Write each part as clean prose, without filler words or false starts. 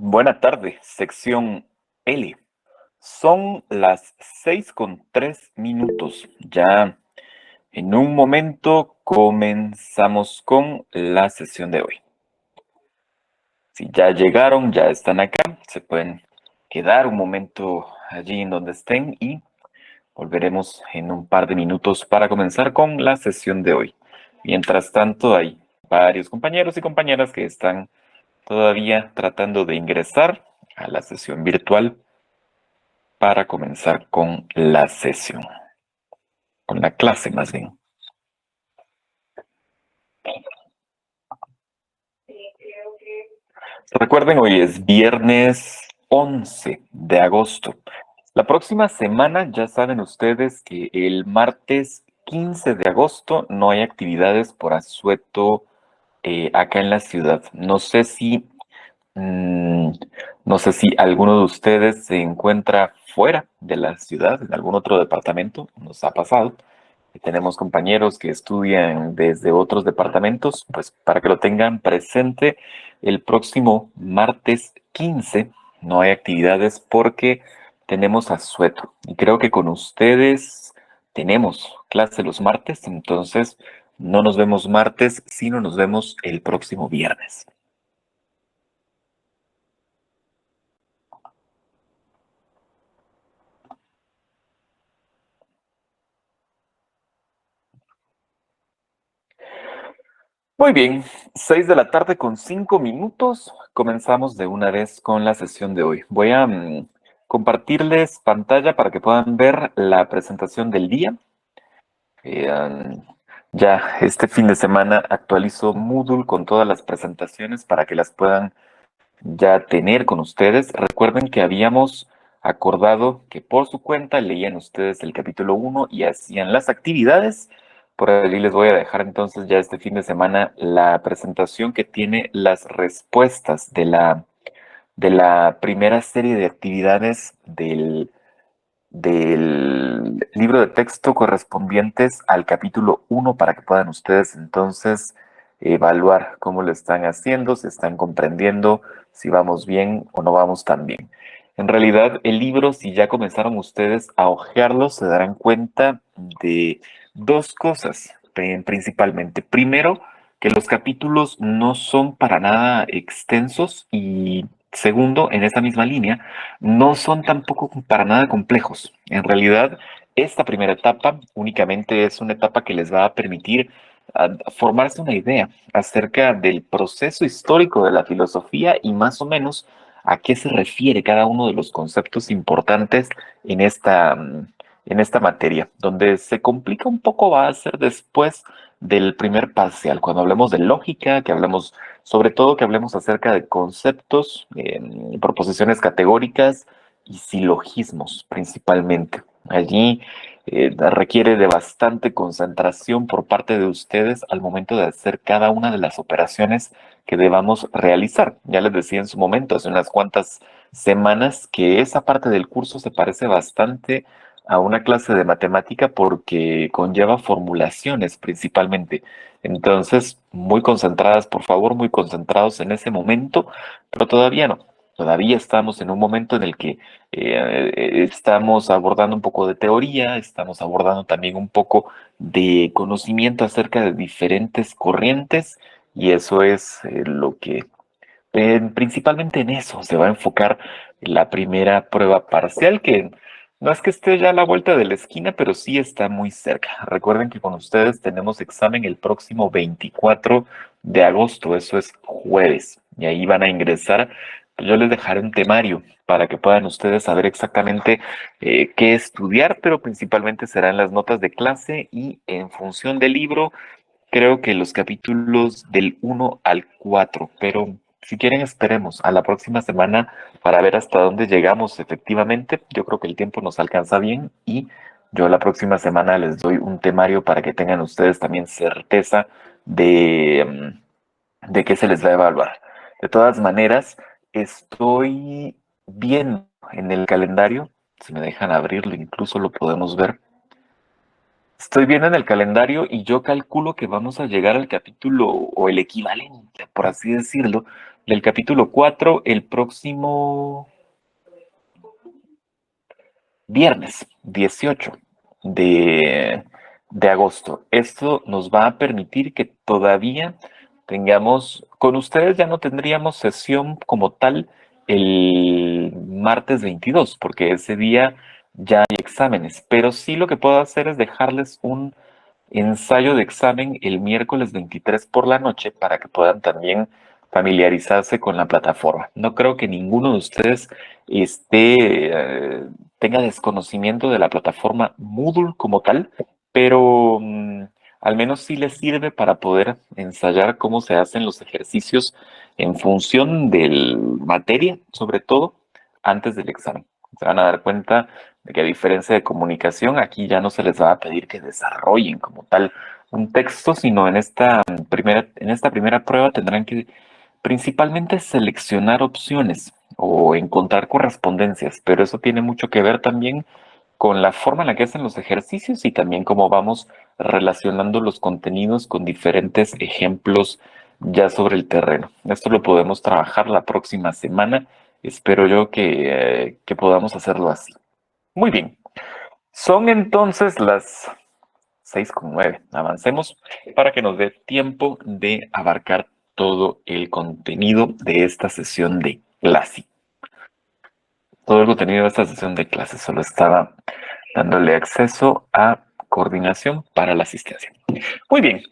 Buena tarde, sección L. Son las 6:03. Ya en un momento comenzamos con la sesión de hoy. Si ya llegaron, ya están acá, se pueden quedar un momento allí en donde estén y volveremos en un par de minutos para comenzar con la sesión de hoy. Mientras tanto, hay varios compañeros y compañeras que están todavía tratando de ingresar a la sesión virtual para comenzar con la sesión, con la clase más bien. Recuerden, hoy es viernes 11 de agosto. La próxima semana ya saben ustedes que el martes 15 de agosto no hay actividades por asueto acá en la ciudad. Mm, no sé si alguno de ustedes se encuentra fuera de la ciudad, en algún otro departamento, nos ha pasado. Tenemos compañeros que estudian desde otros departamentos, pues para que lo tengan presente, el próximo martes 15 no hay actividades porque tenemos asueto. Y creo que con ustedes tenemos clase los martes, entonces no nos vemos martes, sino nos vemos el próximo viernes. Muy bien, 6:05 p.m. Comenzamos de una vez con la sesión de hoy. Voy a compartirles pantalla para que puedan ver la presentación del día. Ya este fin de semana actualizo Moodle con todas las presentaciones para que las puedan ya tener con ustedes. Recuerden que habíamos acordado que por su cuenta leían ustedes el capítulo 1 y hacían las actividades. Por allí les voy a dejar entonces ya este fin de semana la presentación que tiene las respuestas de la primera serie de actividades del libro de texto correspondientes al capítulo 1 para que puedan ustedes entonces evaluar cómo lo están haciendo, si están comprendiendo, si vamos bien o no vamos tan bien. En realidad, el libro, si ya comenzaron ustedes a hojearlo, se darán cuenta de dos cosas principalmente. Primero, que los capítulos no son para nada extensos y segundo, en esa misma línea, no son tampoco para nada complejos. En realidad, esta primera etapa únicamente es una etapa que les va a permitir formarse una idea acerca del proceso histórico de la filosofía y más o menos a qué se refiere cada uno de los conceptos importantes en esta materia. Donde se complica un poco va a ser después del primer parcial, cuando hablemos de lógica, que hablemos sobre todo que hablemos acerca de conceptos, proposiciones categóricas y silogismos principalmente. Allí requiere de bastante concentración por parte de ustedes al momento de hacer cada una de las operaciones que debamos realizar. Ya les decía en su momento, hace unas cuantas semanas, que esa parte del curso se parece bastante a una clase de matemática porque conlleva formulaciones principalmente. Entonces, muy concentradas, por favor, muy concentrados en ese momento, pero todavía no. Todavía estamos en un momento en el que estamos abordando un poco de teoría, estamos abordando también un poco de conocimiento acerca de diferentes corrientes y eso es lo que principalmente en eso se va a enfocar la primera prueba parcial, que no es que esté ya a la vuelta de la esquina, pero sí está muy cerca. Recuerden que con ustedes tenemos examen el próximo 24 de agosto, eso es jueves, y ahí van a ingresar. Yo les dejaré un temario para que puedan ustedes saber exactamente qué estudiar, pero principalmente serán las notas de clase y en función del libro. Creo que los capítulos del 1 al 4, pero si quieren esperemos a la próxima semana para ver hasta dónde llegamos efectivamente. Yo creo que el tiempo nos alcanza bien y yo la próxima semana les doy un temario para que tengan ustedes también certeza de qué se les va a evaluar. De todas maneras, estoy viendo en el calendario, si me dejan abrirlo, incluso lo podemos ver. Estoy viendo en el calendario y yo calculo que vamos a llegar al capítulo o el equivalente, por así decirlo, del capítulo 4 el próximo viernes 18 de, de agosto. Esto nos va a permitir que todavía tengamos, con ustedes ya no tendríamos sesión como tal el martes 22, porque ese día ya hay exámenes, pero sí lo que puedo hacer es dejarles un ensayo de examen el miércoles 23 por la noche para que puedan también familiarizarse con la plataforma. No creo que ninguno de ustedes tenga desconocimiento de la plataforma Moodle como tal, pero al menos sí les sirve para poder ensayar cómo se hacen los ejercicios en función de materia, sobre todo antes del examen. Se van a dar cuenta de que a diferencia de comunicación, aquí ya no se les va a pedir que desarrollen como tal un texto, sino en esta primera prueba tendrán que principalmente seleccionar opciones o encontrar correspondencias, pero eso tiene mucho que ver también con la forma en la que hacen los ejercicios y también cómo vamos relacionando los contenidos con diferentes ejemplos ya sobre el terreno. Esto lo podemos trabajar la próxima semana. Espero yo que podamos hacerlo así. Muy bien. Son entonces las 6:09. Avancemos para que nos dé tiempo de abarcar todo el contenido de esta sesión de clase. Todo el contenido de esta sesión de clase solo estaba dándole acceso a coordinación para la asistencia. Muy bien.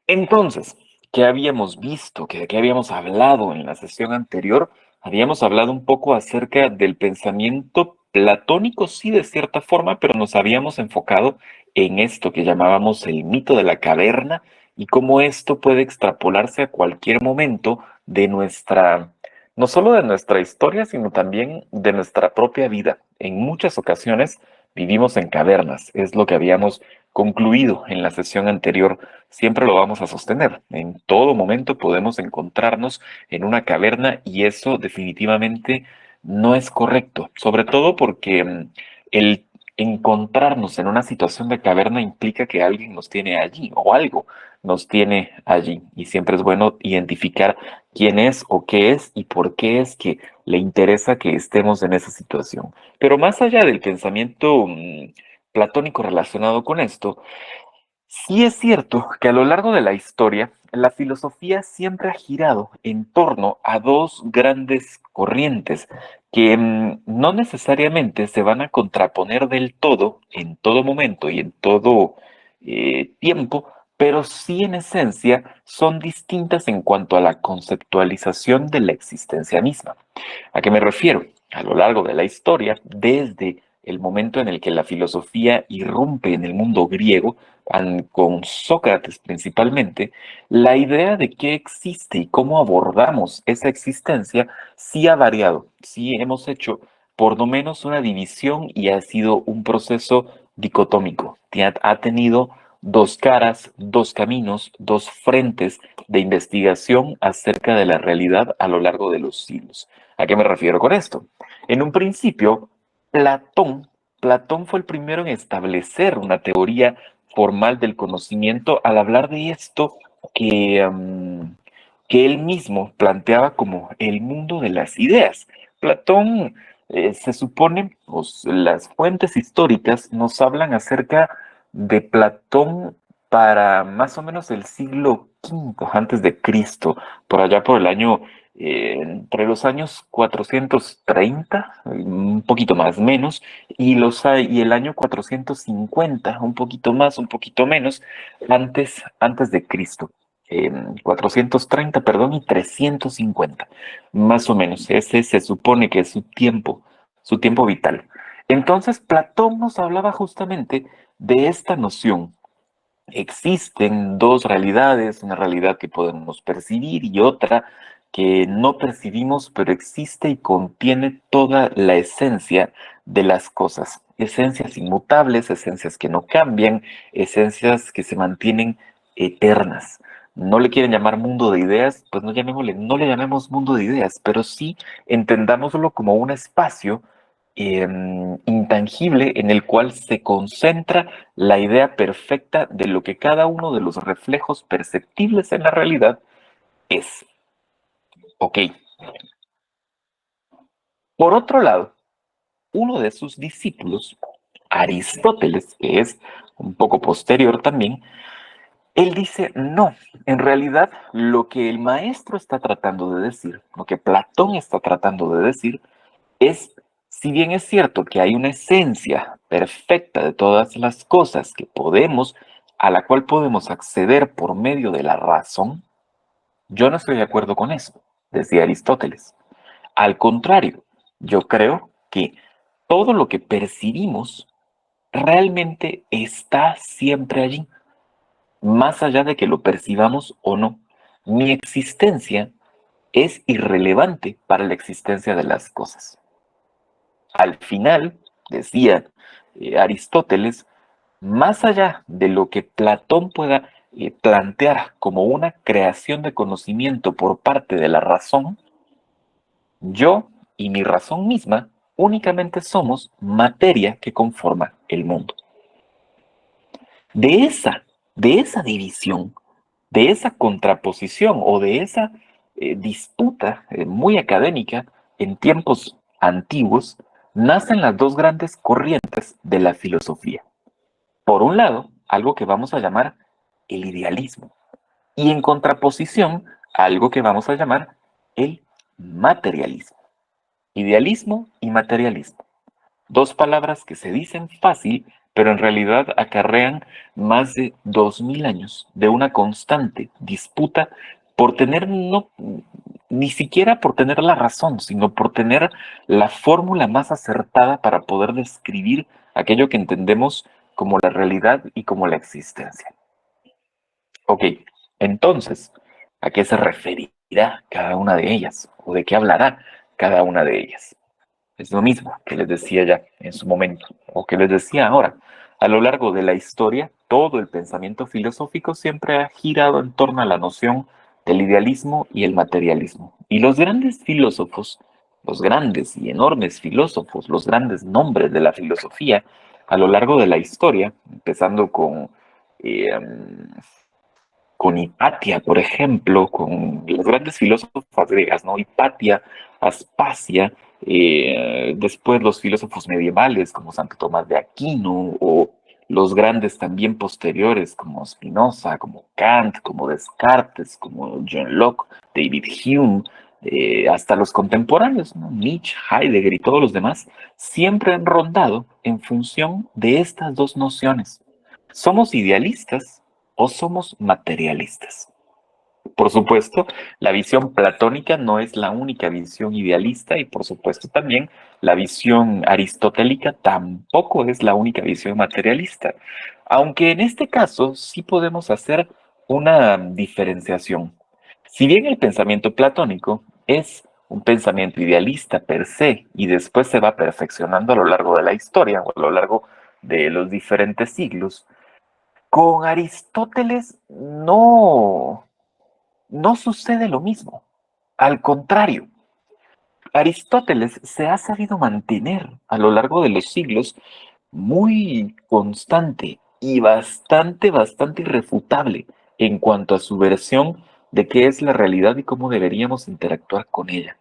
Entonces, ¿qué habíamos visto? ¿Qué habíamos hablado en la sesión anterior? Habíamos hablado un poco acerca del pensamiento platónico, sí, de cierta forma, pero nos habíamos enfocado en esto que llamábamos el mito de la caverna y cómo esto puede extrapolarse a cualquier momento de no solo de nuestra historia, sino también de nuestra propia vida. En muchas ocasiones vivimos en cavernas, es lo que habíamos concluido en la sesión anterior. Siempre lo vamos a sostener. En todo momento podemos encontrarnos en una caverna y eso definitivamente no es correcto, sobre todo porque el encontrarnos en una situación de caverna implica que alguien nos tiene allí o algo nos tiene allí y siempre es bueno identificar quién es o qué es y por qué es que le interesa que estemos en esa situación. Pero más allá del pensamiento platónico relacionado con esto, sí es cierto que a lo largo de la historia, la filosofía siempre ha girado en torno a dos grandes corrientes que no necesariamente se van a contraponer del todo en todo momento y en todo tiempo, pero sí en esencia son distintas en cuanto a la conceptualización de la existencia misma. ¿A qué me refiero? A lo largo de la historia, desde el momento en el que la filosofía irrumpe en el mundo griego, con Sócrates principalmente, la idea de qué existe y cómo abordamos esa existencia sí ha variado, sí hemos hecho por lo menos una división y ha sido un proceso dicotómico, ha tenido dos caras, dos caminos, dos frentes de investigación acerca de la realidad a lo largo de los siglos. ¿A qué me refiero con esto? En un principio, Platón fue el primero en establecer una teoría formal del conocimiento al hablar de esto que él mismo planteaba como el mundo de las ideas. Platón, se supone, pues, las fuentes históricas nos hablan acerca de Platón para más o menos el siglo V antes de Cristo, por allá por el año entre los años 430, un poquito más menos, y el año 450, un poquito más, un poquito menos, antes de Cristo. 430, perdón, y 350, más o menos. Ese se supone que es su tiempo vital. Entonces, Platón nos hablaba justamente de esta noción. Existen dos realidades, una realidad que podemos percibir y otra que no percibimos, pero existe y contiene toda la esencia de las cosas. Esencias inmutables, esencias que no cambian, esencias que se mantienen eternas. No le quieren llamar mundo de ideas, pues no le llamemos mundo de ideas, pero sí entendámoslo como un espacio intangible en el cual se concentra la idea perfecta de lo que cada uno de los reflejos perceptibles en la realidad es. Ok. Por otro lado, uno de sus discípulos, Aristóteles, que es un poco posterior también, él dice, no, en realidad lo que el maestro está tratando de decir, lo que Platón está tratando de decir, es, si bien es cierto que hay una esencia perfecta de todas las cosas que podemos, a la cual podemos acceder por medio de la razón, yo no estoy de acuerdo con eso, decía Aristóteles. Al contrario, yo creo que todo lo que percibimos realmente está siempre allí, más allá de que lo percibamos o no. Mi existencia es irrelevante para la existencia de las cosas. Al final, decía Aristóteles, más allá de lo que Platón pueda plantear como una creación de conocimiento por parte de la razón, yo y mi razón misma únicamente somos materia que conforma el mundo. De esa, de esa división, de esa contraposición o de esa disputa muy académica en tiempos antiguos, nacen las dos grandes corrientes de la filosofía. Por un lado, algo que vamos a llamar el idealismo y en contraposición, algo que vamos a llamar el materialismo. Idealismo y materialismo. Dos palabras que se dicen fácil, pero en realidad acarrean más de 2000 años de una constante disputa por tener, no, ni siquiera por tener la razón, sino por tener la fórmula más acertada para poder describir aquello que entendemos como la realidad y como la existencia. Ok, entonces, ¿a qué se referirá cada una de ellas? ¿O de qué hablará cada una de ellas? Es lo mismo que les decía ya en su momento, o que les decía ahora. A lo largo de la historia, todo el pensamiento filosófico siempre ha girado en torno a la noción del idealismo y el materialismo. Y los grandes filósofos, los grandes y enormes filósofos, los grandes nombres de la filosofía, a lo largo de la historia, empezando eh, con Hipatia, por ejemplo, con las grandes filósofas griegas, ¿no? Hipatia, Aspasia, después los filósofos medievales como Santo Tomás de Aquino, o los grandes también posteriores como Spinoza, como Kant, como Descartes, como John Locke, David Hume, hasta los contemporáneos, ¿no? Nietzsche, Heidegger y todos los demás, siempre han rondado en función de estas dos nociones. ¿Somos idealistas o somos materialistas? Por supuesto, la visión platónica no es la única visión idealista y por supuesto también la visión aristotélica tampoco es la única visión materialista, aunque en este caso sí podemos hacer una diferenciación. Si bien el pensamiento platónico es un pensamiento idealista per se y después se va perfeccionando a lo largo de la historia o a lo largo de los diferentes siglos, con Aristóteles no sucede lo mismo. Al contrario, Aristóteles se ha sabido mantener a lo largo de los siglos muy constante y bastante irrefutable en cuanto a su versión de qué es la realidad y cómo deberíamos interactuar con ella.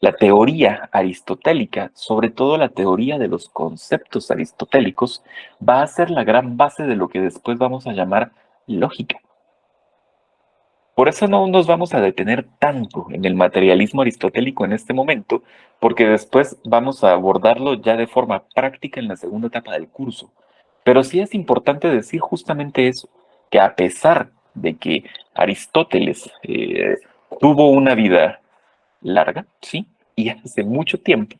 La teoría aristotélica, sobre todo la teoría de los conceptos aristotélicos, va a ser la gran base de lo que después vamos a llamar lógica. Por eso no nos vamos a detener tanto en el materialismo aristotélico en este momento, porque después vamos a abordarlo ya de forma práctica en la segunda etapa del curso. Pero sí es importante decir justamente eso, que a pesar de que Aristóteles tuvo una vida larga, sí, y hace mucho tiempo,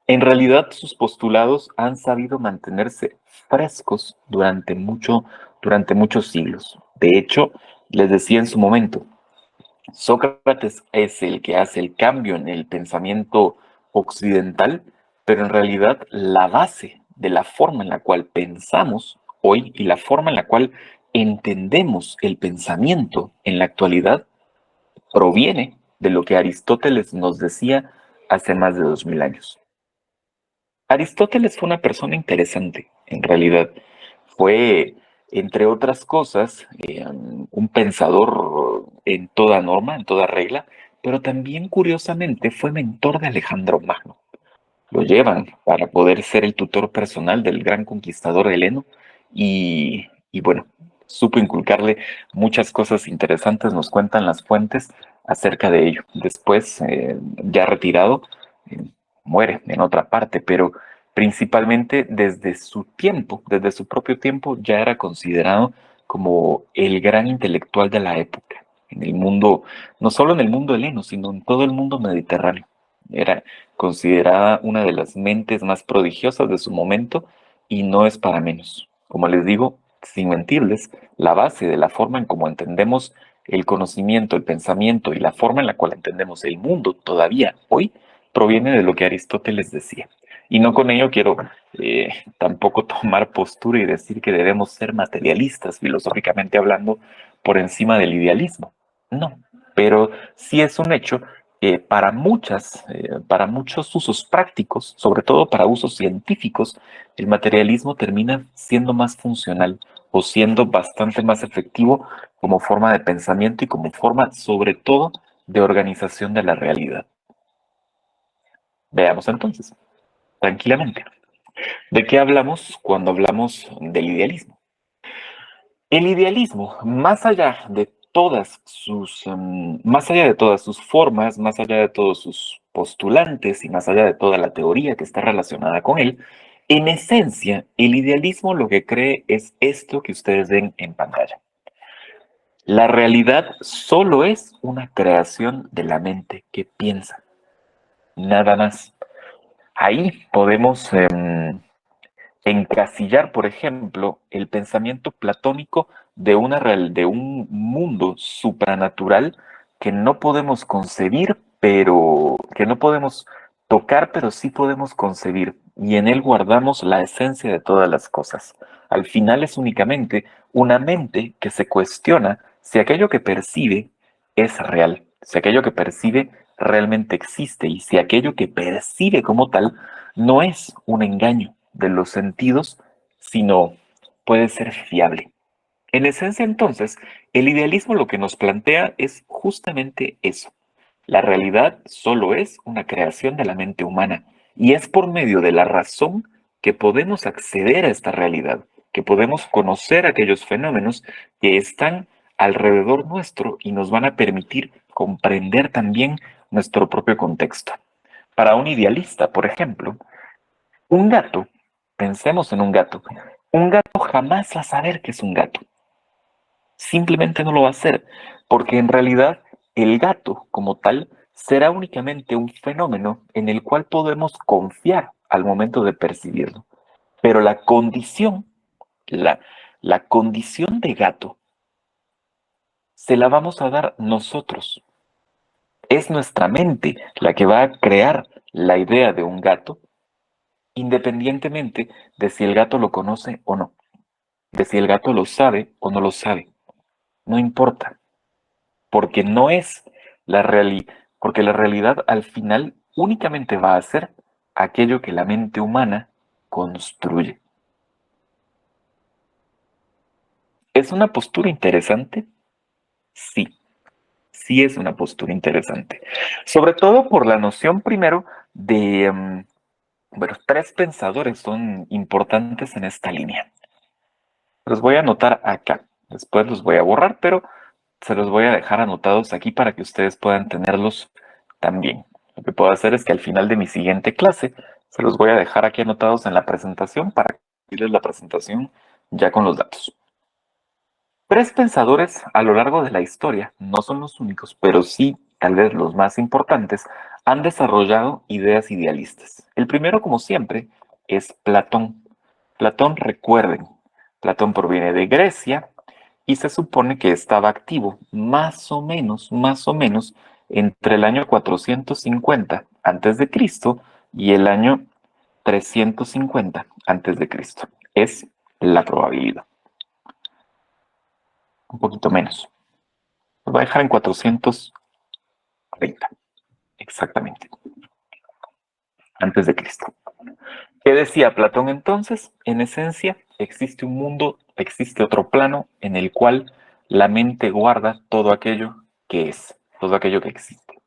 en realidad sus postulados han sabido mantenerse frescos durante muchos siglos. De hecho, les decía en su momento, Sócrates es el que hace el cambio en el pensamiento occidental, pero en realidad la base de la forma en la cual pensamos hoy y la forma en la cual entendemos el pensamiento en la actualidad proviene de lo que Aristóteles nos decía hace más de 2000 años. Aristóteles fue una persona interesante, en realidad. Fue, entre otras cosas, un pensador en toda norma, en toda regla, pero también curiosamente fue mentor de Alejandro Magno. Lo llevan para poder ser el tutor personal del gran conquistador heleno y bueno, supo inculcarle muchas cosas interesantes, nos cuentan las fuentes acerca de ello. Después, ya retirado, eh, muere en otra parte, pero principalmente desde su tiempo, desde su propio tiempo, ya era considerado como el gran intelectual de la época, en el mundo, no solo en el mundo heleno, sino en todo el mundo mediterráneo. Era considerada una de las mentes más prodigiosas de su momento y no es para menos. Como les digo, sin mentirles, la base de la forma en cómo entendemos el conocimiento, el pensamiento y la forma en la cual entendemos el mundo todavía hoy proviene de lo que Aristóteles decía. Y no con ello quiero tampoco tomar postura y decir que debemos ser materialistas, filosóficamente hablando, por encima del idealismo. No, pero sí es un hecho para muchos usos prácticos, sobre todo para usos científicos, el materialismo termina siendo más funcional o siendo bastante más efectivo como forma de pensamiento y como forma, sobre todo, de organización de la realidad. Veamos entonces, tranquilamente, ¿de qué hablamos cuando hablamos del idealismo? El idealismo, más allá de todas sus formas, más allá de todos sus postulantes y más allá de toda la teoría que está relacionada con él, en esencia, el idealismo lo que cree es esto que ustedes ven en pantalla. La realidad solo es una creación de la mente que piensa, nada más. Ahí podemos encasillar, por ejemplo, el pensamiento platónico de un mundo supranatural que no podemos concebir, pero que no podemos tocar, pero sí podemos concebir. Y en él guardamos la esencia de todas las cosas. Al final es únicamente una mente que se cuestiona si aquello que percibe es real, si aquello que percibe realmente existe y si aquello que percibe como tal no es un engaño de los sentidos, sino puede ser fiable. En esencia, entonces, el idealismo lo que nos plantea es justamente eso. La realidad solo es una creación de la mente humana y es por medio de la razón que podemos acceder a esta realidad, que podemos conocer aquellos fenómenos que están alrededor nuestro y nos van a permitir comprender también nuestro propio contexto. Para un idealista, por ejemplo, un gato, pensemos en un gato jamás va a saber que es un gato, simplemente no lo va a hacer, porque en realidad el gato como tal será únicamente un fenómeno en el cual podemos confiar al momento de percibirlo, pero la, la condición de gato se la vamos a dar nosotros. Es nuestra mente la que va a crear la idea de un gato, independientemente de si el gato lo conoce o no, de si el gato lo sabe o no lo sabe. No importa, porque no es la realidad, porque la realidad al final únicamente va a ser aquello que la mente humana construye. ¿Es una postura interesante? Sí, sí es una postura interesante. Sobre todo por la noción primero de, bueno, tres pensadores son importantes en esta línea. Los voy a anotar acá. Después los voy a borrar, pero se los voy a dejar anotados aquí para que ustedes puedan tenerlos también. Lo que puedo hacer es que al final de mi siguiente clase se los voy a dejar aquí anotados en la presentación para que la presentación ya con los datos. Tres pensadores a lo largo de la historia, no son los únicos, pero sí tal vez los más importantes, han desarrollado ideas idealistas. El primero, como siempre, es Platón. Platón, recuerden, Platón proviene de Grecia y se supone que estaba activo más o menos, entre el año 450 antes de Cristo y el año 350 antes de Cristo. Es la probabilidad. Un poquito menos. Lo voy a dejar en 430, exactamente, antes de Cristo. ¿Qué decía Platón entonces? En esencia, existe un mundo, existe otro plano en el cual la mente guarda todo aquello que es, todo aquello que existe.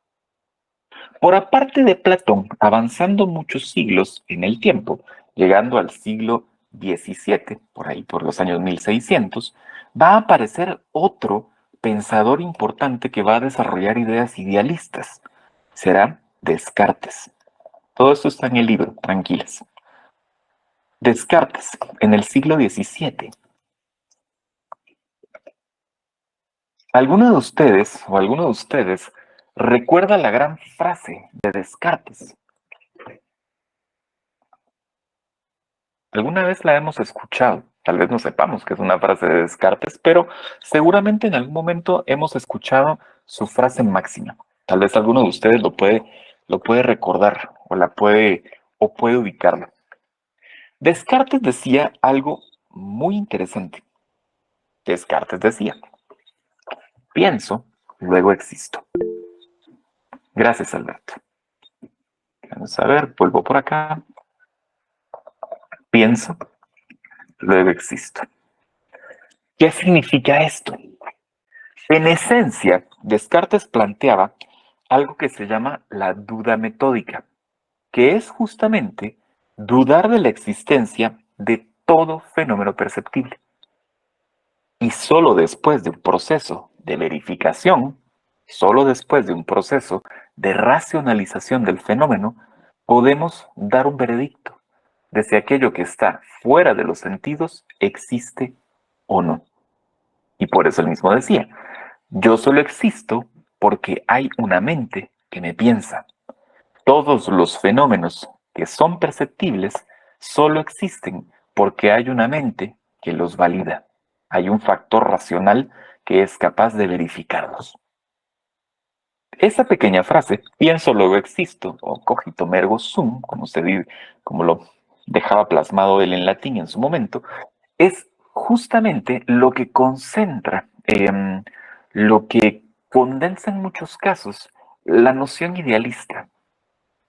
Por aparte de Platón, avanzando muchos siglos en el tiempo, llegando al siglo XVII, por ahí por los años 1600, va a aparecer otro pensador importante que va a desarrollar ideas idealistas. Será Descartes. Todo esto está en el libro, tranquilas. Descartes, en el siglo XVII. ¿Alguno de ustedes recuerda la gran frase de Descartes? Alguna vez la hemos escuchado, tal vez no sepamos que es una frase de Descartes, pero seguramente en algún momento hemos escuchado su frase máxima. Tal vez alguno de ustedes lo puede recordar o puede ubicarlo. Descartes decía algo muy interesante. Descartes decía, pienso, luego existo. Gracias, Alberto. Vamos a ver, vuelvo por acá. Pienso, luego existo. ¿Qué significa esto? En esencia, Descartes planteaba algo que se llama la duda metódica, que es justamente dudar de la existencia de todo fenómeno perceptible. Y solo después de un proceso de verificación, solo después de un proceso de racionalización del fenómeno, podemos dar un veredicto de si aquello que está fuera de los sentidos existe o no. Y por eso él mismo decía, yo solo existo porque hay una mente que me piensa. Todos los fenómenos que son perceptibles solo existen porque hay una mente que los valida. Hay un factor racional que es capaz de verificarlos. Esa pequeña frase, pienso luego existo, o cogito ergo sum, como lo dejaba plasmado él en latín en su momento, es justamente lo que concentra, lo que condensa en muchos casos la noción idealista.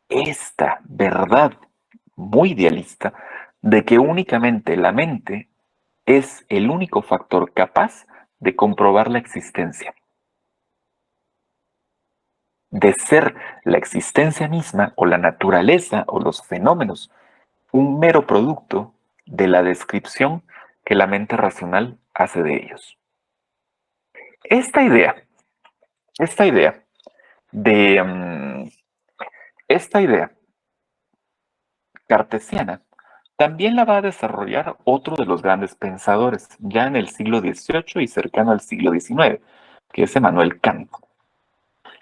Esta verdad muy idealista de que únicamente la mente es el único factor capaz de comprobar la existencia, de ser la existencia misma o la naturaleza o los fenómenos un mero producto de la descripción que la mente racional hace de ellos. Esta idea, esta idea de esta idea cartesiana también la va a desarrollar otro de los grandes pensadores, ya en el siglo XVIII y cercano al siglo XIX, que es Emmanuel Kant.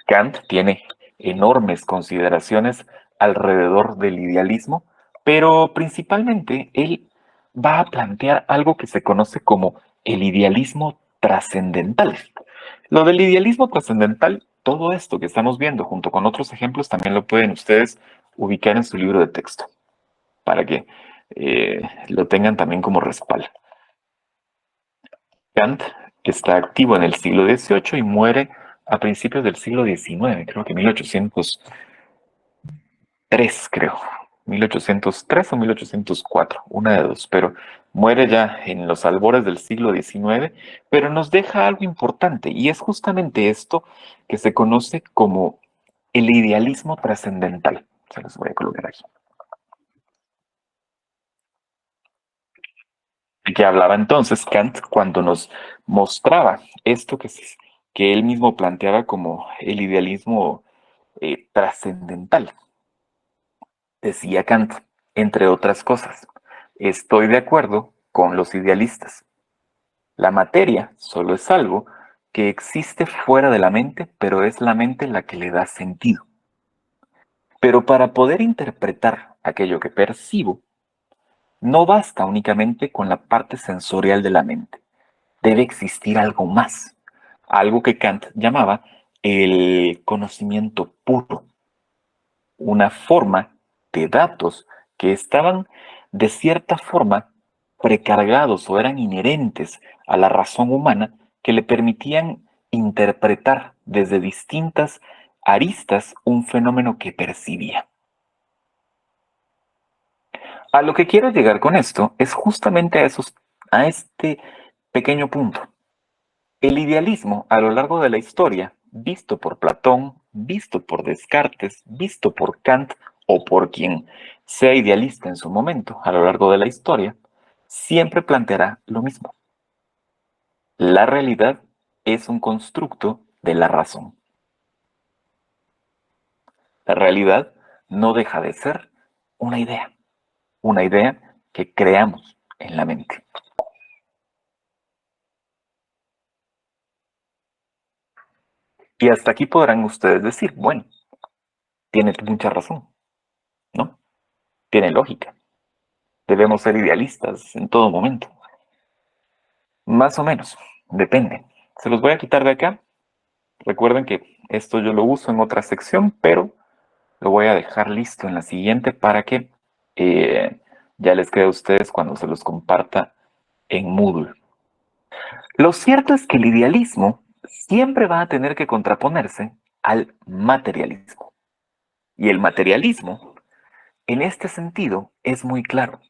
Kant tiene enormes consideraciones alrededor del idealismo, pero principalmente él va a plantear algo que se conoce como el idealismo trascendental. Lo del idealismo trascendental, todo esto que estamos viendo junto con otros ejemplos, también lo pueden ustedes ubicar en su libro de texto, para que lo tengan también como respaldo. Kant está activo en el siglo XVIII y muere a principios del siglo XIX, creo que 1803, creo. 1803 o 1804, una de dos, pero muere ya en los albores del siglo XIX, pero nos deja algo importante y es justamente esto que se conoce como el idealismo trascendental. Se los voy a colocar aquí. ¿De qué hablaba entonces Kant cuando nos mostraba esto que él mismo planteaba como el idealismo trascendental? Decía Kant, entre otras cosas, estoy de acuerdo con los idealistas. La materia solo es algo que existe fuera de la mente, pero es la mente la que le da sentido. Pero para poder interpretar aquello que percibo, no basta únicamente con la parte sensorial de la mente. Debe existir algo más, algo que Kant llamaba el conocimiento puro, una forma de datos que estaban de cierta forma precargados o eran inherentes a la razón humana que le permitían interpretar desde distintas aristas un fenómeno que percibía. A lo que quiero llegar con esto es justamente a este pequeño punto. El idealismo a lo largo de la historia, visto por Platón, visto por Descartes, visto por Kant o por quien sea idealista en su momento a lo largo de la historia, siempre planteará lo mismo. La realidad es un constructo de la razón. La realidad no deja de ser una idea que creamos en la mente. Y hasta aquí podrán ustedes decir, bueno, tiene mucha razón, ¿no? Tiene lógica. Debemos ser idealistas en todo momento. Más o menos, depende. Se los voy a quitar de acá. Recuerden que esto yo lo uso en otra sección, pero lo voy a dejar listo en la siguiente para que ya les quede a ustedes cuando se los comparta en Moodle. Lo cierto es que el idealismo siempre va a tener que contraponerse al materialismo. Y el materialismo, en este sentido, es muy claro.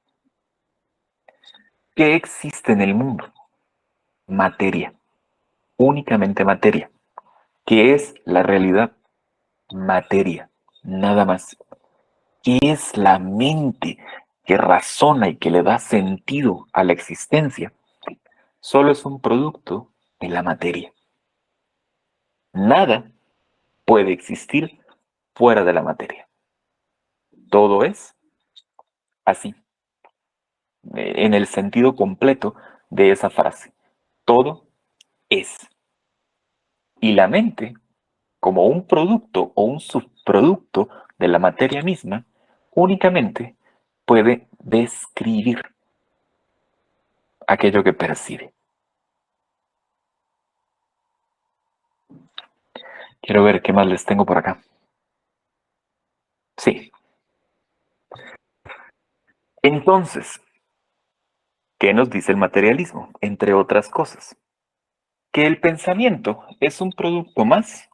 ¿Qué existe en el mundo? Materia, únicamente materia. ¿Qué es la realidad? Materia, nada más. ¿Qué es la mente que razona y que le da sentido a la existencia? Solo es un producto de la materia. Nada puede existir fuera de la materia. Todo es así, en el sentido completo de esa frase. Todo es. Y la mente, como un producto o un subproducto de la materia misma, únicamente puede describir aquello que percibe. Quiero ver qué más les tengo por acá. Sí. Entonces, ¿qué nos dice el materialismo? Entre otras cosas, que el pensamiento es un producto más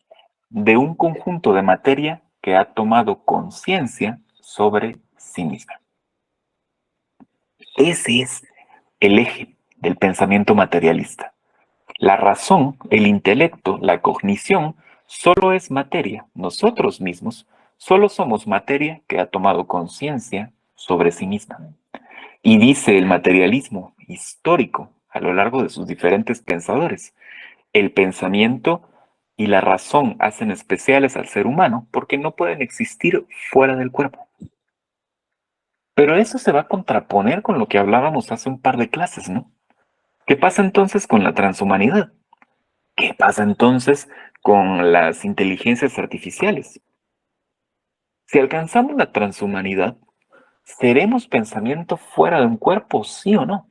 de un conjunto de materia que ha tomado conciencia sobre sí misma. Ese es el eje del pensamiento materialista. La razón, el intelecto, la cognición, solo es materia. Nosotros mismos solo somos materia que ha tomado conciencia sobre sí misma. Y dice el materialismo histórico a lo largo de sus diferentes pensadores, el pensamiento y la razón hacen especiales al ser humano porque no pueden existir fuera del cuerpo. Pero eso se va a contraponer con lo que hablábamos hace un par de clases, ¿no? ¿Qué pasa entonces con la transhumanidad? ¿Qué pasa entonces con las inteligencias artificiales? Si alcanzamos la transhumanidad, ¿seremos pensamiento fuera de un cuerpo, sí o no?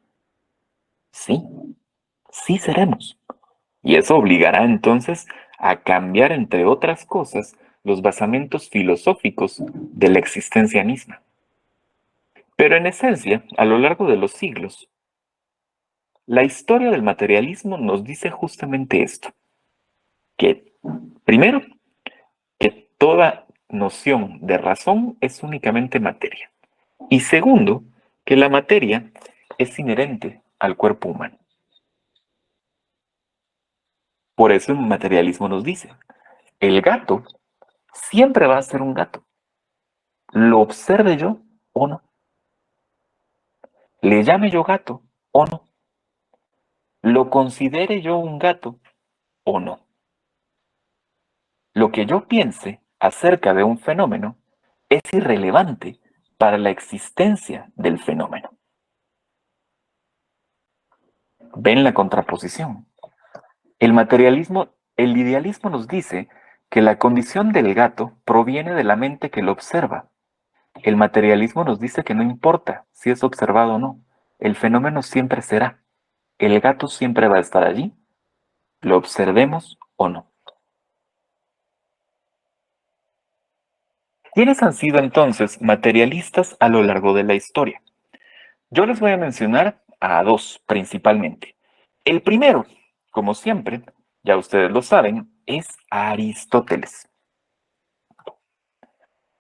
Sí, sí seremos. Y eso obligará entonces a cambiar, entre otras cosas, los basamentos filosóficos de la existencia misma. Pero en esencia, a lo largo de los siglos, la historia del materialismo nos dice justamente esto, que primero, que toda noción de razón es únicamente materia. Y segundo, que la materia es inherente al cuerpo humano. Por eso el materialismo nos dice, el gato siempre va a ser un gato, lo observe yo o no, le llame yo gato o no, lo considere yo un gato o no. Lo que yo piense acerca de un fenómeno es irrelevante para la existencia del fenómeno. ¿Ven la contraposición? El materialismo, el idealismo nos dice que la condición del gato proviene de la mente que lo observa. El materialismo nos dice que no importa si es observado o no, el fenómeno siempre será. El gato siempre va a estar allí, lo observemos o no. ¿Quiénes han sido entonces materialistas a lo largo de la historia? Yo les voy a mencionar a dos principalmente. El primero, como siempre, ya ustedes lo saben, es Aristóteles.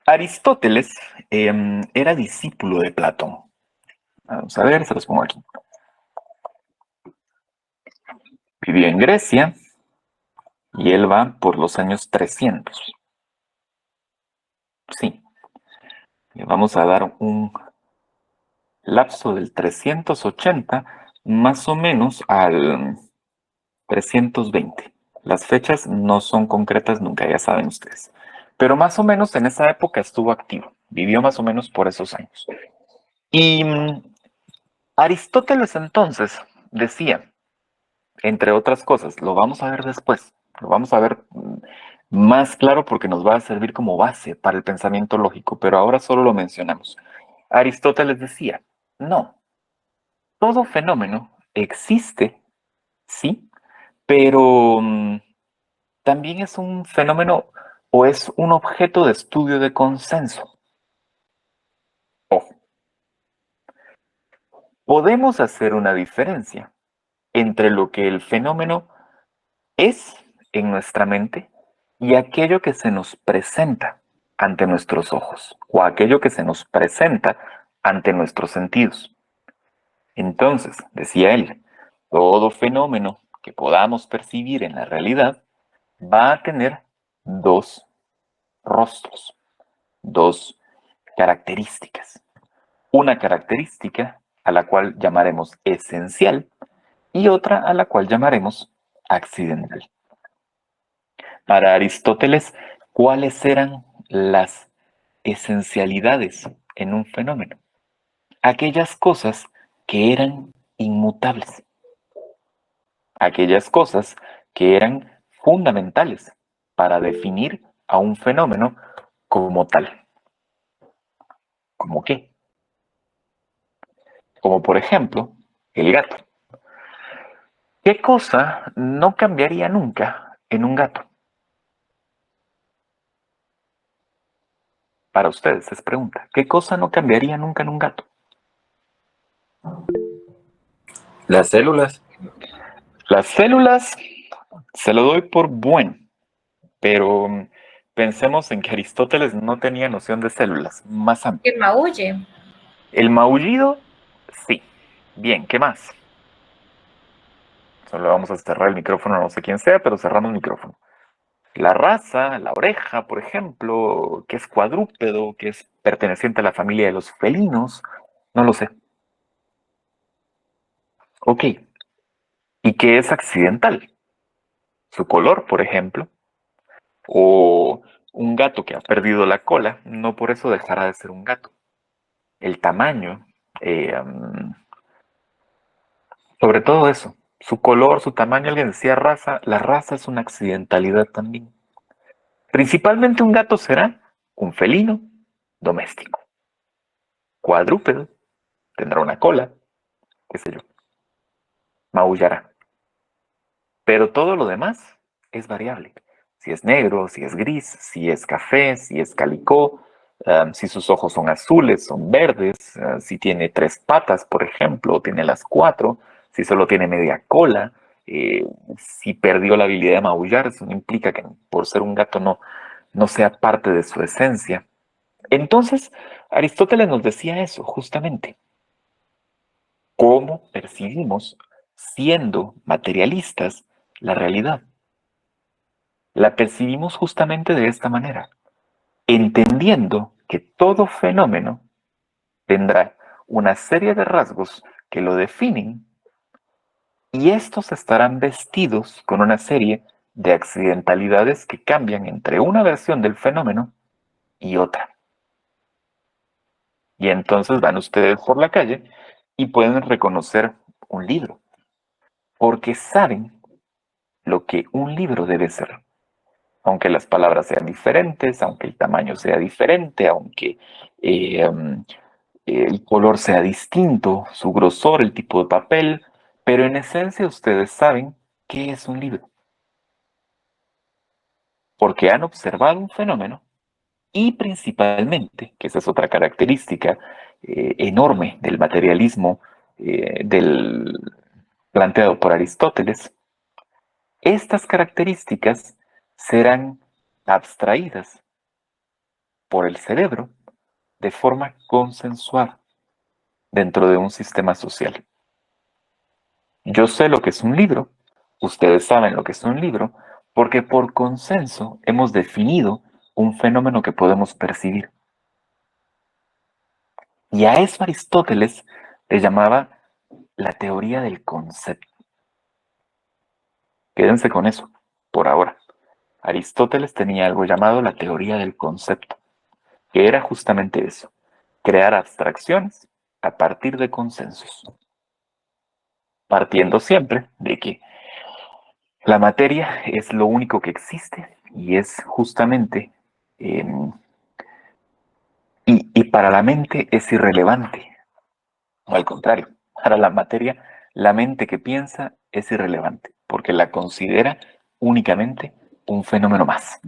Aristóteles era discípulo de Platón. Vamos a ver, se los pongo aquí. Vivió en Grecia y él va por los años 300. Sí, le vamos a dar un lapso del 380 más o menos al 320. Las fechas no son concretas nunca, ya saben ustedes. Pero más o menos en esa época estuvo activo, vivió más o menos por esos años. Y Aristóteles entonces decía, entre otras cosas, lo vamos a ver después, lo vamos a ver más claro porque nos va a servir como base para el pensamiento lógico, pero ahora solo lo mencionamos. Aristóteles decía, no, todo fenómeno existe, sí, pero también es un fenómeno o es un objeto de estudio de consenso. Ojo, podemos hacer una diferencia entre lo que el fenómeno es en nuestra mente y aquello que se nos presenta ante nuestros ojos o aquello que se nos presenta ante nuestros sentidos. Entonces, decía él, todo fenómeno que podamos percibir en la realidad va a tener dos rostros, dos características. Una característica a la cual llamaremos esencial y otra a la cual llamaremos accidental. Para Aristóteles, ¿cuáles eran las esencialidades en un fenómeno? Aquellas cosas que eran inmutables, aquellas cosas que eran fundamentales para definir a un fenómeno como tal. ¿Cómo qué? Como por ejemplo, el gato. ¿Qué cosa no cambiaría nunca en un gato? Para ustedes es pregunta. ¿Qué cosa no cambiaría nunca en un gato? Las células. Las células se lo doy por buen, pero pensemos en que Aristóteles no tenía noción de células, más Que amplio. maulle. El maullido, sí. Bien, ¿qué más? Solo vamos a cerrar el micrófono, no sé quién sea, pero cerramos el micrófono. La raza, la oreja, por ejemplo, que es cuadrúpedo, que es perteneciente a la familia de los felinos, no lo sé. Ok, ¿y qué es accidental? Su color, por ejemplo, o un gato que ha perdido la cola, no por eso dejará de ser un gato. El tamaño, sobre todo eso, su color, su tamaño, alguien decía raza, la raza es una accidentalidad también. Principalmente un gato será un felino doméstico, cuadrúpedo, tendrá una cola, qué sé yo, maullará. Pero todo lo demás es variable. Si es negro, si es gris, si es café, si es calicó, si sus ojos son azules, son verdes, si tiene tres patas, por ejemplo, o tiene las cuatro, si solo tiene media cola, si perdió la habilidad de maullar, eso no implica que por ser un gato no sea parte de su esencia. Entonces, Aristóteles nos decía eso, justamente. ¿Cómo percibimos, siendo materialistas, la realidad? La percibimos justamente de esta manera, entendiendo que todo fenómeno tendrá una serie de rasgos que lo definen y estos estarán vestidos con una serie de accidentalidades que cambian entre una versión del fenómeno y otra. Y entonces van ustedes por la calle y pueden reconocer un libro, porque saben lo que un libro debe ser. Aunque las palabras sean diferentes, aunque el tamaño sea diferente, aunque el color sea distinto, su grosor, el tipo de papel, pero en esencia ustedes saben qué es un libro, porque han observado un fenómeno y principalmente, que esa es otra característica enorme del materialismo del planteado por Aristóteles, estas características serán abstraídas por el cerebro de forma consensuada dentro de un sistema social. Yo sé lo que es un libro, ustedes saben lo que es un libro, porque por consenso hemos definido un fenómeno que podemos percibir. Y a eso Aristóteles le llamaba la teoría del concepto. Quédense con eso, por ahora. Aristóteles tenía algo llamado la teoría del concepto, que era justamente eso, crear abstracciones a partir de consensos, partiendo siempre de que la materia es lo único que existe y es justamente, eh, y para la mente es irrelevante, o al contrario, para la materia, la mente que piensa es irrelevante, porque la considera únicamente un fenómeno más.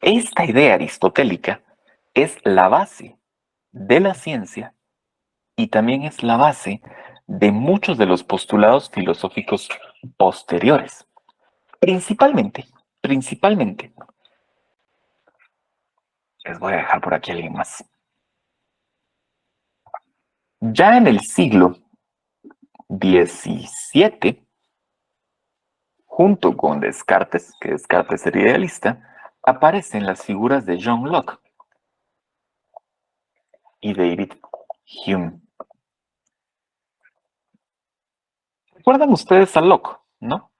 Esta idea aristotélica es la base de la ciencia y también es la base de muchos de los postulados filosóficos posteriores. Principalmente, les voy a dejar por aquí a alguien más. Ya en el siglo XVII, junto con Descartes, que Descartes era idealista, aparecen las figuras de John Locke y David Hume. ¿Recuerdan ustedes a Locke, no?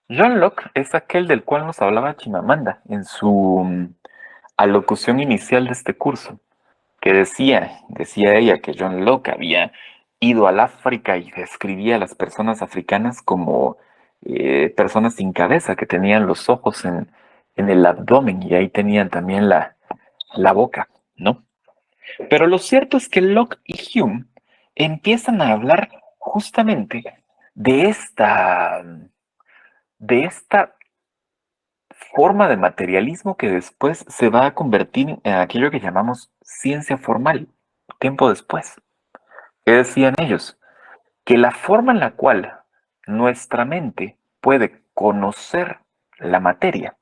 John Locke es aquel del cual nos hablaba Chimamanda en su alocución inicial de este curso, que decía ella que John Locke había ido al África y describía a las personas africanas como personas sin cabeza, que tenían los ojos en el abdomen y ahí tenían también la boca, ¿no? Pero lo cierto es que Locke y Hume empiezan a hablar justamente de esta forma de materialismo que después se va a convertir en aquello que llamamos ciencia formal, tiempo después. ¿Qué decían ellos? Que la forma en la cual nuestra mente puede conocer la materia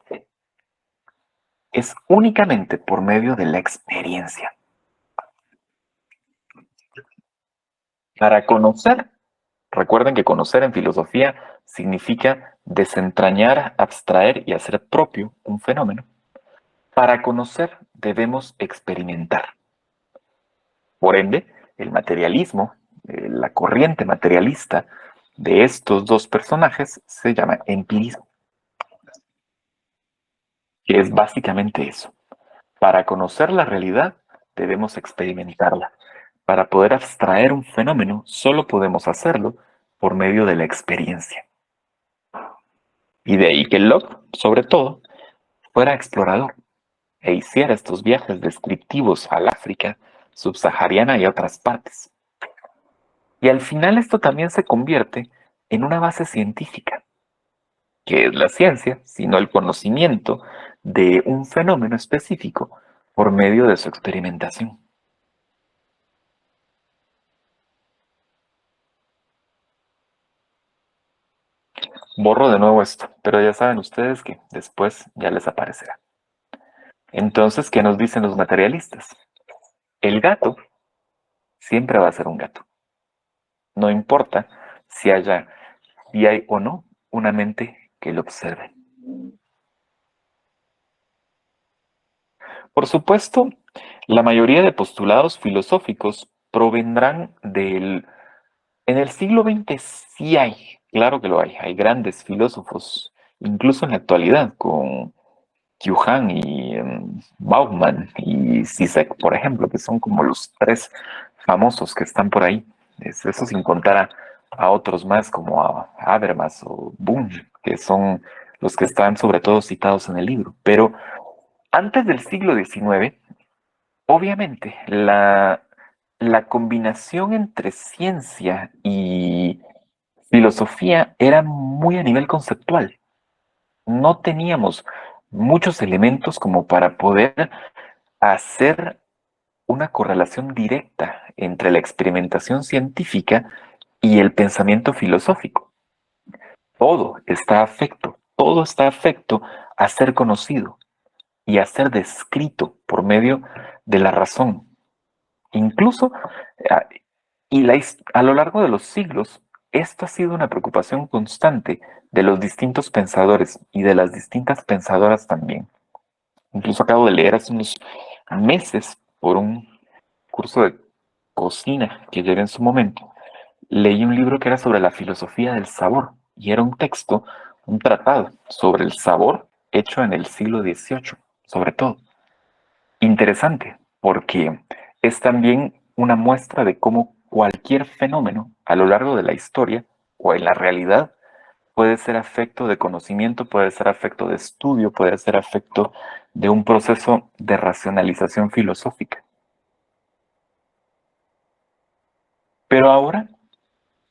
es únicamente por medio de la experiencia. Para conocer, recuerden que conocer en filosofía significa desentrañar, abstraer y hacer propio un fenómeno. Para conocer debemos experimentar. Por ende, el materialismo, la corriente materialista de estos dos personajes se llama empirismo, que es básicamente eso. Para conocer la realidad debemos experimentarla. Para poder abstraer un fenómeno solo podemos hacerlo por medio de la experiencia. Y de ahí que Locke, sobre todo, fuera explorador e hiciera estos viajes descriptivos al África subsahariana y a otras partes. Y al final esto también se convierte en una base científica, que es la ciencia, sino el conocimiento de un fenómeno específico por medio de su experimentación. Borro de nuevo esto, pero ya saben ustedes que después ya les aparecerá. Entonces, ¿qué nos dicen los materialistas? El gato siempre va a ser un gato. No importa si hay o no una mente que lo observe. Por supuesto, la mayoría de postulados filosóficos provendrán del... En el siglo XX sí hay, claro que lo hay grandes filósofos, incluso en la actualidad, con Yuhan y Bauman y Zizek, por ejemplo, que son como los tres famosos que están por ahí. Eso sin contar a otros más como a Habermas o Bunge, que son los que están sobre todo citados en el libro. Pero antes del siglo XIX, obviamente, la combinación entre ciencia y filosofía era muy a nivel conceptual. No teníamos muchos elementos como para poder hacer una correlación directa entre la experimentación científica y el pensamiento filosófico. Todo está afecto a ser conocido y a ser descrito por medio de la razón. Incluso, a, a lo largo de los siglos, esto ha sido una preocupación constante de los distintos pensadores y de las distintas pensadoras también. Incluso acabo de leer hace unos meses por un curso de cocina que llevé en su momento, leí un libro que era sobre la filosofía del sabor y era un texto, un tratado sobre el sabor hecho en el siglo XVIII, sobre todo. Interesante, porque es también una muestra de cómo cualquier fenómeno a lo largo de la historia o en la realidad puede ser afecto de conocimiento, puede ser afecto de estudio, puede ser afecto de un proceso de racionalización filosófica. Pero ahora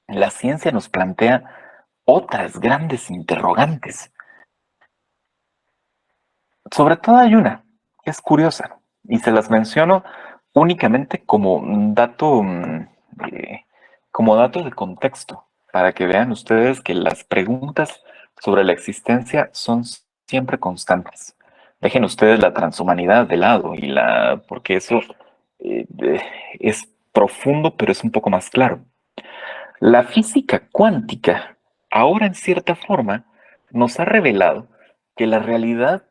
la ciencia nos plantea otras grandes interrogantes. Sobre todo hay una que es curiosa y se las menciono únicamente eh, como dato de contexto, para que vean ustedes que las preguntas sobre la existencia son siempre constantes. Dejen ustedes la transhumanidad de lado porque eso eh, eh, es profundo, pero es un poco más claro. La física cuántica, ahora en cierta forma, nos ha revelado que la realidad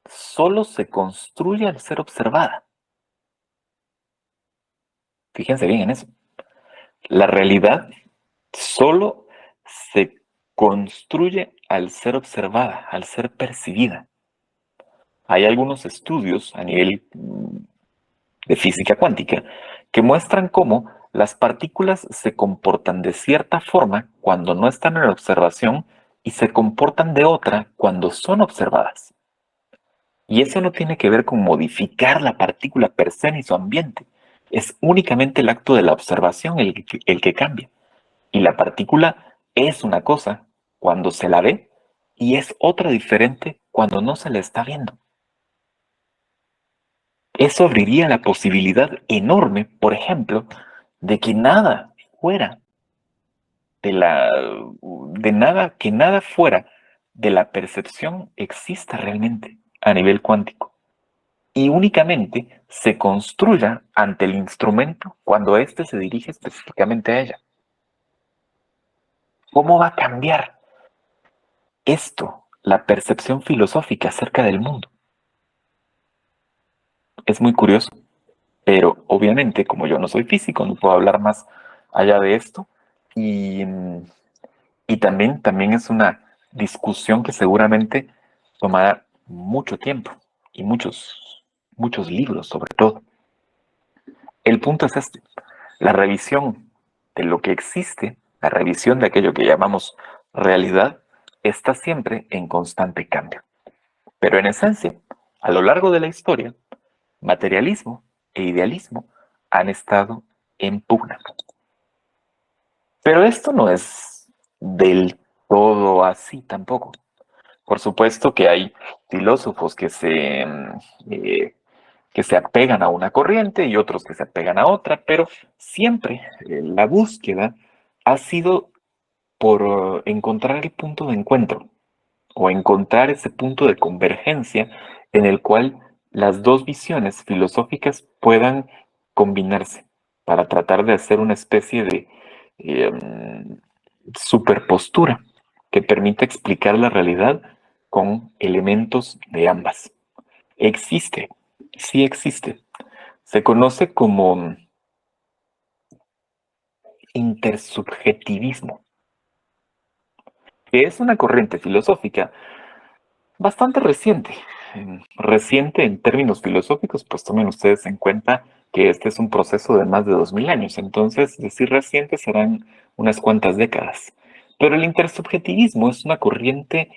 solo se construye al ser observada. Fíjense bien en eso. La realidad solo se construye al ser observada, al ser percibida. Hay algunos estudios a nivel de física cuántica que muestran cómo las partículas se comportan de cierta forma cuando no están en observación y se comportan de otra cuando son observadas. Y eso no tiene que ver con modificar la partícula per se ni su ambiente. Es únicamente el acto de la observación el que cambia. Y la partícula es una cosa cuando se la ve y es otra diferente cuando no se la está viendo. Eso abriría la posibilidad enorme, por ejemplo, de que nada fuera de la, de nada, que nada fuera de la percepción exista realmente a nivel cuántico y únicamente se construya ante el instrumento cuando éste se dirige específicamente a ella. ¿Cómo va a cambiar esto la percepción filosófica acerca del mundo? Es muy curioso, pero obviamente como yo no soy físico, no puedo hablar más allá de esto y, y también es una discusión que seguramente tomará mucho tiempo y muchos libros sobre todo. El punto es este, la revisión de lo que existe, la revisión de aquello que llamamos realidad, está siempre en constante cambio. Pero en esencia, a lo largo de la historia, materialismo e idealismo han estado en pugna. Pero esto no es del todo así tampoco. Por supuesto que hay filósofos eh, que se apegan a una corriente y otros que se apegan a otra, pero siempre la búsqueda ha sido por encontrar el punto de encuentro o encontrar ese punto de convergencia en el cual las dos visiones filosóficas puedan combinarse para tratar de hacer una especie de eh, superpostura que permita explicar la realidad con elementos de ambas. Existe, sí existe. Se conoce como intersubjetivismo, que es una corriente filosófica bastante reciente. Reciente en términos filosóficos, pues tomen ustedes en cuenta que este es un proceso de más de 2000 años, entonces decir reciente serán unas cuantas décadas. Pero el intersubjetivismo es una corriente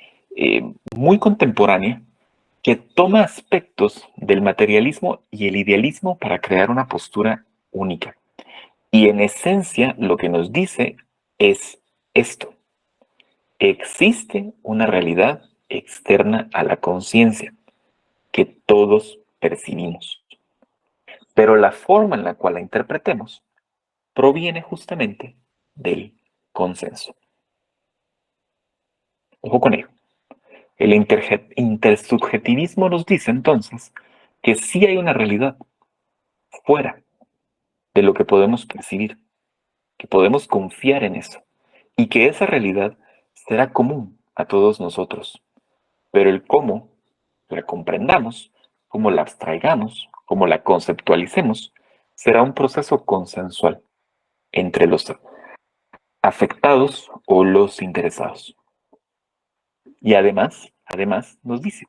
muy contemporánea que toma aspectos del materialismo y el idealismo para crear una postura única. Y en esencia lo que nos dice es esto. Existe una realidad externa a la conciencia que todos percibimos, pero la forma en la cual la interpretemos proviene justamente del consenso. Ojo con ello. El intersubjetivismo nos dice entonces que sí hay una realidad fuera de lo que podemos percibir, que podemos confiar en eso y que esa realidad será común a todos nosotros. Pero el cómo la comprendamos, cómo la abstraigamos, cómo la conceptualicemos, será un proceso consensual entre los afectados o los interesados. Y además nos dice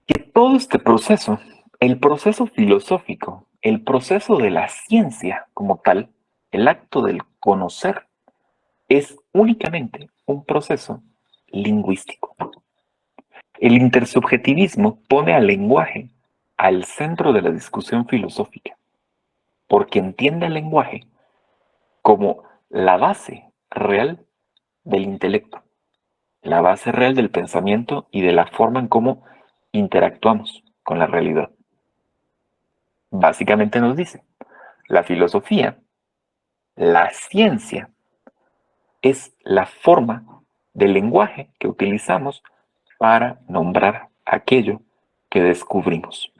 que todo este proceso, el proceso filosófico, el proceso de la ciencia como tal, el acto del conocer, es únicamente un proceso lingüístico. El intersubjetivismo pone al lenguaje al centro de la discusión filosófica, porque entiende el lenguaje como la base real del intelecto, la base real del pensamiento y de la forma en cómo interactuamos con la realidad. Básicamente nos dice, la filosofía, la ciencia, es la forma del lenguaje que utilizamos para nombrar aquello que descubrimos.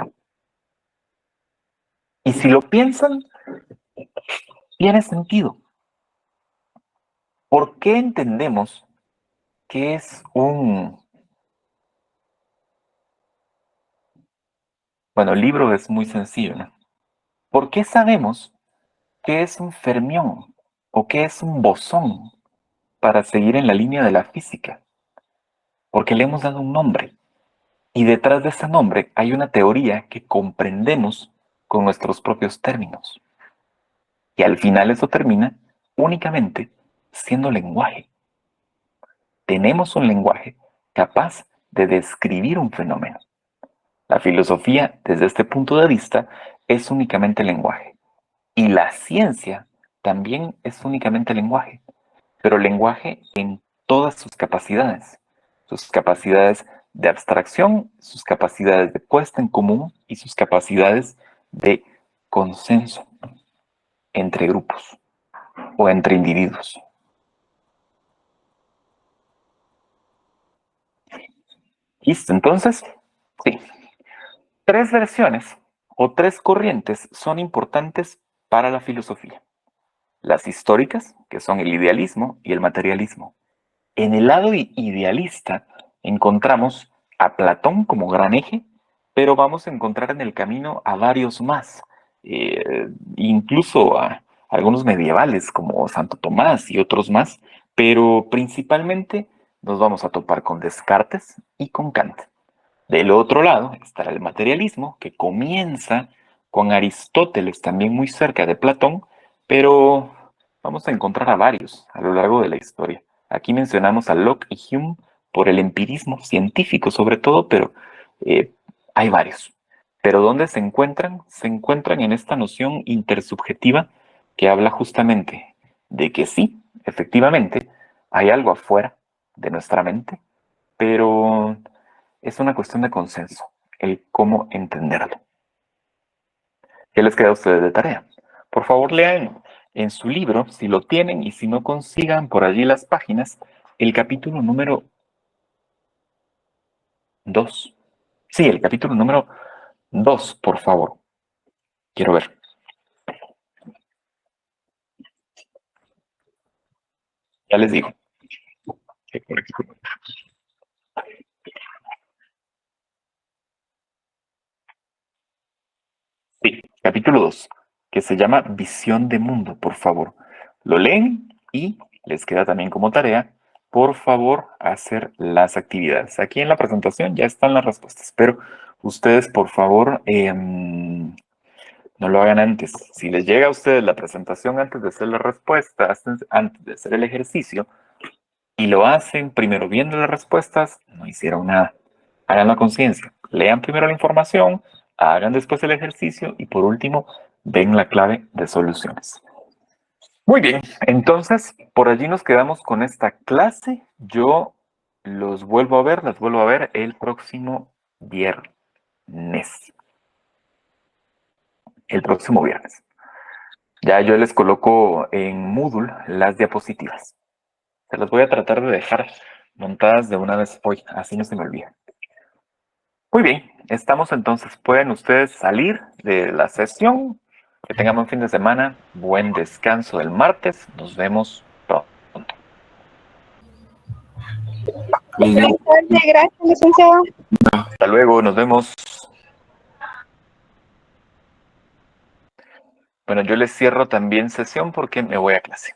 Y si lo piensan, tiene sentido. ¿Por qué entendemos que es un... Bueno, el libro es muy sencillo, ¿no? ¿Por qué sabemos qué es un fermión o qué es un bosón para seguir en la línea de la física? Porque le hemos dado un nombre. Y detrás de ese nombre hay una teoría que comprendemos con nuestros propios términos. Y al final eso termina únicamente siendo lenguaje. Tenemos un lenguaje capaz de describir un fenómeno. La filosofía, desde este punto de vista, es únicamente lenguaje. Y la ciencia también es únicamente lenguaje, pero lenguaje en todas sus capacidades de abstracción, sus capacidades de puesta en común y sus capacidades de consenso entre grupos o entre individuos. ¿Listo? Entonces, sí, tres versiones o tres corrientes son importantes para la filosofía. Las históricas, que son el idealismo y el materialismo. En el lado idealista encontramos a Platón como gran eje, pero vamos a encontrar en el camino a varios más, incluso a algunos medievales como Santo Tomás y otros más, pero principalmente nos vamos a topar con Descartes y con Kant. Del otro lado estará el materialismo, que comienza con Aristóteles, también muy cerca de Platón, pero vamos a encontrar a varios a lo largo de la historia. Aquí mencionamos a Locke y Hume por el empirismo científico sobre todo, pero eh, hay varios. Pero ¿dónde se encuentran? Se encuentran en esta noción intersubjetiva que habla justamente de que sí, efectivamente, hay algo afuera de nuestra mente, pero es una cuestión de consenso, el cómo entenderlo. ¿Qué les queda a ustedes de tarea? Por favor, lean en su libro, si lo tienen y si no consigan por allí las páginas, el capítulo número 2. Sí, el capítulo número 2, por favor. Quiero ver. Ya les digo. Sí, capítulo 2, que se llama Visión de Mundo, por favor. Lo leen y les queda también como tarea, por favor, hacer las actividades. Aquí en la presentación ya están las respuestas, pero ustedes, por favor, no lo hagan antes. Si les llega a ustedes la presentación antes de hacer las respuestas, antes de hacer el ejercicio, y lo hacen primero viendo las respuestas, no hicieron nada. Hagan la conciencia. Lean primero la información, hagan después el ejercicio y por último, ven la clave de soluciones. Muy bien, entonces por allí nos quedamos con esta clase. Yo las vuelvo a ver el próximo viernes. El próximo viernes. Ya yo les coloco en Moodle las diapositivas. Se las voy a tratar de dejar montadas de una vez hoy, así no se me olvida. Muy bien, estamos entonces. Pueden ustedes salir de la sesión. Que tengan un fin de semana, buen descanso el martes. Nos vemos Muy bien. Feliz tarde, gracias, licenciado. Hasta luego, nos vemos. Bueno, yo les cierro también sesión porque me voy a clase.